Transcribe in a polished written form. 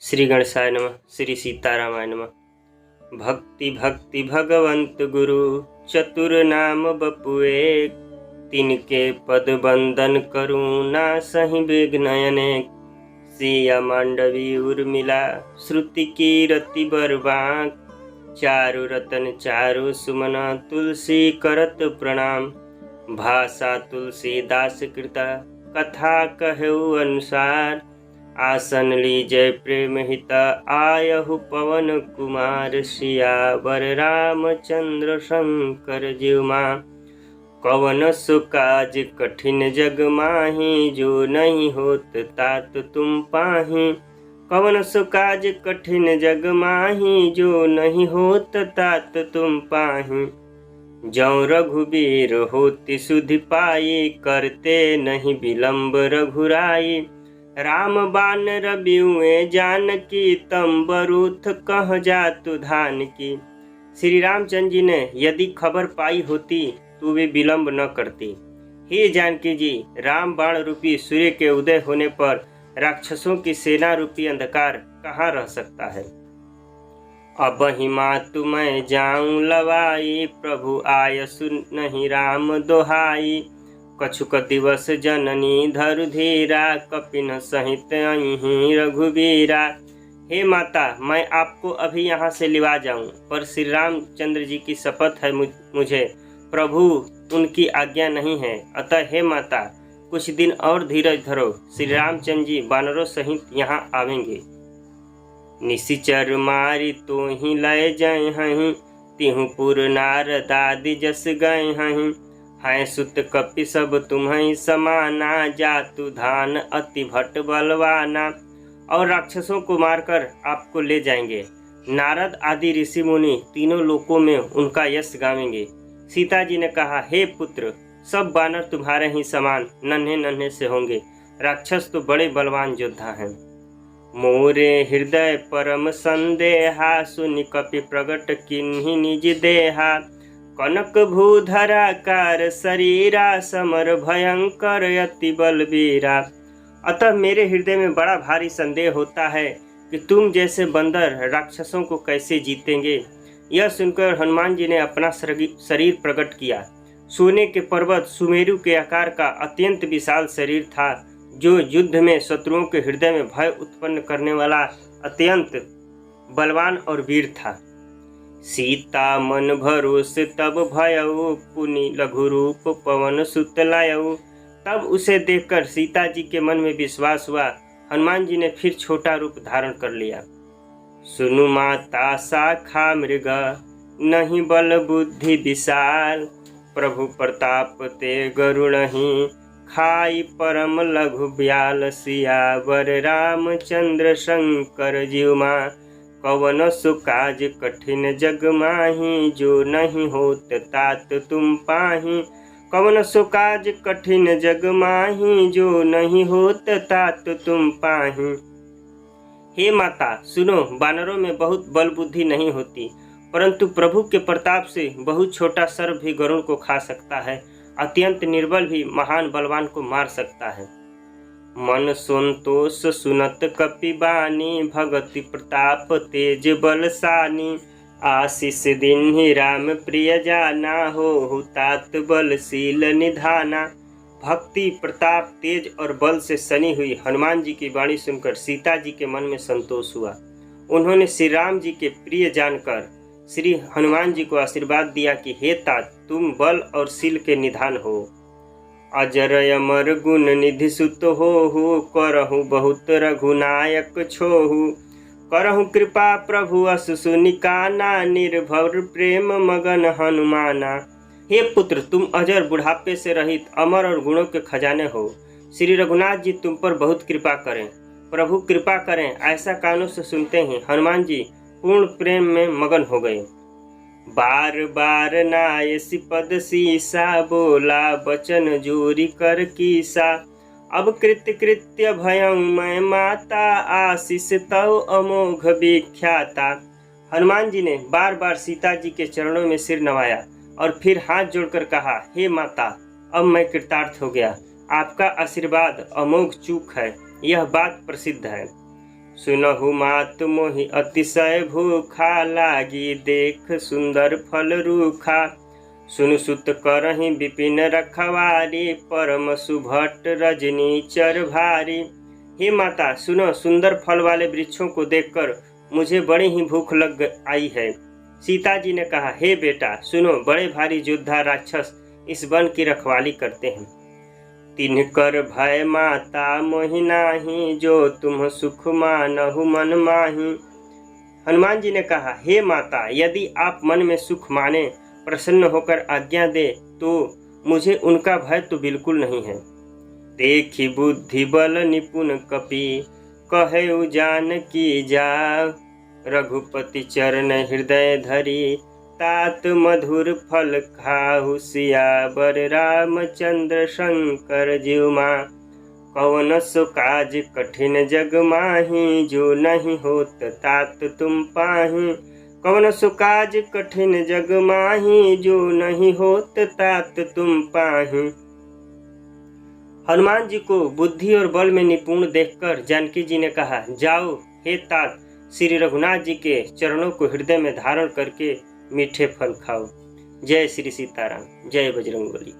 श्री गणेशाय नमः। श्री सीतारामाय नमः। भक्ति भक्ति भगवंत गुरु चतुर नाम बपुए, तिनके पद बंदन करुणा सही विघ्न अनेक। सिया मांडवी उर्मिला श्रुति कीरति बरबांक, चारु रतन चारु सुमन तुलसी करत प्रणाम। भाषा तुलसीदास कृता कथा कहु अनुसार, आसन लीजय प्रेम हित आयहु पवन कुमार। सियावर रामचंद्र शंकर जीवमा, कवन सो काज कठिन जग माही, जो नहीं होत तात तुम पाही। कवन सो काज कठिन जग माही, जो नहीं होत तात तुम पाही। जौ रघुबीर होति सुधि पाई, करते नहीं विलंब रघुराई। राम बान रबिउए जानकी, तम बरूथ कह जातु धान की। श्री रामचंद्र जी ने यदि खबर पाई होती तो वे विलंब न करती। हे जानकी जी, राम बाण रूपी सूर्य के उदय होने पर राक्षसों की सेना रूपी अंधकार कहाँ रह सकता है। अब हिमा तुम्हें जाऊं लवाई, प्रभु आय सुन नहीं राम दोहाई। कछुक दिवस जननी धरु धीरा, कपिन सहित अहीं रघुबीरा। हे माता, मैं आपको अभी यहाँ से लिवा जाऊं, पर श्री रामचंद्र जी की शपथ है मुझे, प्रभु उनकी आज्ञा नहीं है। अतः हे माता, कुछ दिन और धीरज धरो, श्री रामचंद्र जी वानरों सहित यहाँ आवेंगे। निशिचर मारी तो ही लय जय हहीं, तिहु पुर नारदादि जस गए हहीं। हैं सुत कपि सब तुम्हें समाना, जातु धान अति भट बलवाना। और राक्षसों को मारकर आपको ले जाएंगे। नारद आदि ऋषि मुनि तीनों लोकों में उनका यश गावेंगे। सीता जी ने कहा, हे पुत्र, सब बानर तुम्हारे ही समान नन्हे नन्हे से होंगे। राक्षस तो बड़े बलवान योद्धा हैं। मोरे हृदय परम संदेहा, सुनि कपि प्रगट किन्हि निज देहा। कनक भूधराकार शरीरा, समर भयंकर अति बलबीरा। अतः मेरे हृदय में बड़ा भारी संदेह होता है कि तुम जैसे बंदर राक्षसों को कैसे जीतेंगे। यह सुनकर हनुमान जी ने अपना शरीर प्रकट किया। सोने के पर्वत सुमेरु के आकार का अत्यंत विशाल शरीर था, जो युद्ध में शत्रुओं के हृदय में भय उत्पन्न करने वाला अत्यंत बलवान और वीर था। सीता मन भरोस तब भयउ, पुनि लघु रूप पवन सुत लायउ। तब उसे देखकर सीता जी के मन में विश्वास हुआ। हनुमान जी ने फिर छोटा रूप धारण कर लिया। सुनु माता शाखा मृग, नहीं बल बुद्धि विशाल। प्रभु प्रताप ते गरुड़हि, खाई परम लघु ब्याल। सियावर रामचंद्र शंकर जीवमा, कवन सो काज कठिन जग माही। जो नहीं होत तात तुम पाही। कवन सो काज कठिन जग माही, जो नहीं होत तात तुम पाही। हे माता सुनो, वानरों में बहुत बल बुद्धि नहीं होती, परंतु प्रभु के प्रताप से बहुत छोटा सर्प भी गरुड़ को खा सकता है। अत्यंत निर्बल भी महान बलवान को मार सकता है। मन संतोष सुनत कपि बानी, भगति प्रताप तेज बलसानी। आशीष दीन्हि राम प्रिय जाना, हो तात बलशील निधाना। भक्ति प्रताप तेज और बल से सनी हुई हनुमान जी की वाणी सुनकर सीता जी के मन में संतोष हुआ। उन्होंने श्री राम जी के प्रिय जानकर श्री हनुमान जी को आशीर्वाद दिया कि हे तात, तुम बल और शील के निधान हो। अजर अमर गुण निधि सुत होहु, करहु बहुत रघुनायक छोहु। करहु कृपा प्रभु असु सुनिकाना, निर्भर प्रेम मगन हनुमाना। हे पुत्र, तुम अजर बुढ़ापे से रहित अमर और गुणों के खजाने हो। श्री रघुनाथ जी तुम पर बहुत कृपा करें। प्रभु कृपा करें, ऐसा कानों से सुनते ही हनुमान जी पूर्ण प्रेम में मगन हो गए। बार बार नायसी पद सीसा, बोला बचन जोरी कर कीसा। अब कृत्य कृत्य भयं मैं माता, आशीष तव अमोघ विख्याता। हनुमान जी ने बार बार सीता जी के चरणों में सिर नवाया और फिर हाथ जोड़कर कहा, हे माता, अब मैं कृतार्थ हो गया। आपका आशीर्वाद अमोघ चूक है, यह बात प्रसिद्ध है। सुनहु मात मोहि अतिशय भूखा, लागी देख सुंदर फल रूखा। सुन सुत करहि विपिन रखवारी, परम सुभट रजनी चर भारी। हे माता सुनो, सुंदर फल वाले वृक्षों को देखकर मुझे बड़ी ही भूख लग आई है। सीता जी ने कहा, हे बेटा सुनो, बड़े भारी योद्धा राक्षस इस वन की रखवाली करते हैं। तिनकर भय माता मोहि नाही, जो तुम सुख मानहु मन माही। हनुमान जी ने कहा, हे माता, यदि आप मन में सुख माने, प्रसन्न होकर आज्ञा दे, तो मुझे उनका भय तो बिल्कुल नहीं है। देखी बुद्धि बल निपुण कपि, कहेउ जानकी जाव। रघुपति चरण हृदय धरी, तात मधुर फल खाहु। सियावर रामचंद्र शंकर जीव मां, कवन सो काज कठिन जग माही। जो नहीं होत तात तुम पाही, कवन सो काज कठिन जग माही। जो नहीं होत तात तुम पाही। हनुमान जी को बुद्धि और बल में निपुण देखकर जानकी जी ने कहा, जाओ हे तात, श्री रघुनाथ जी के चरणों को हृदय में धारण करके मीठे फल खाओ। जय श्री सीताराम, जय बजरंगबली।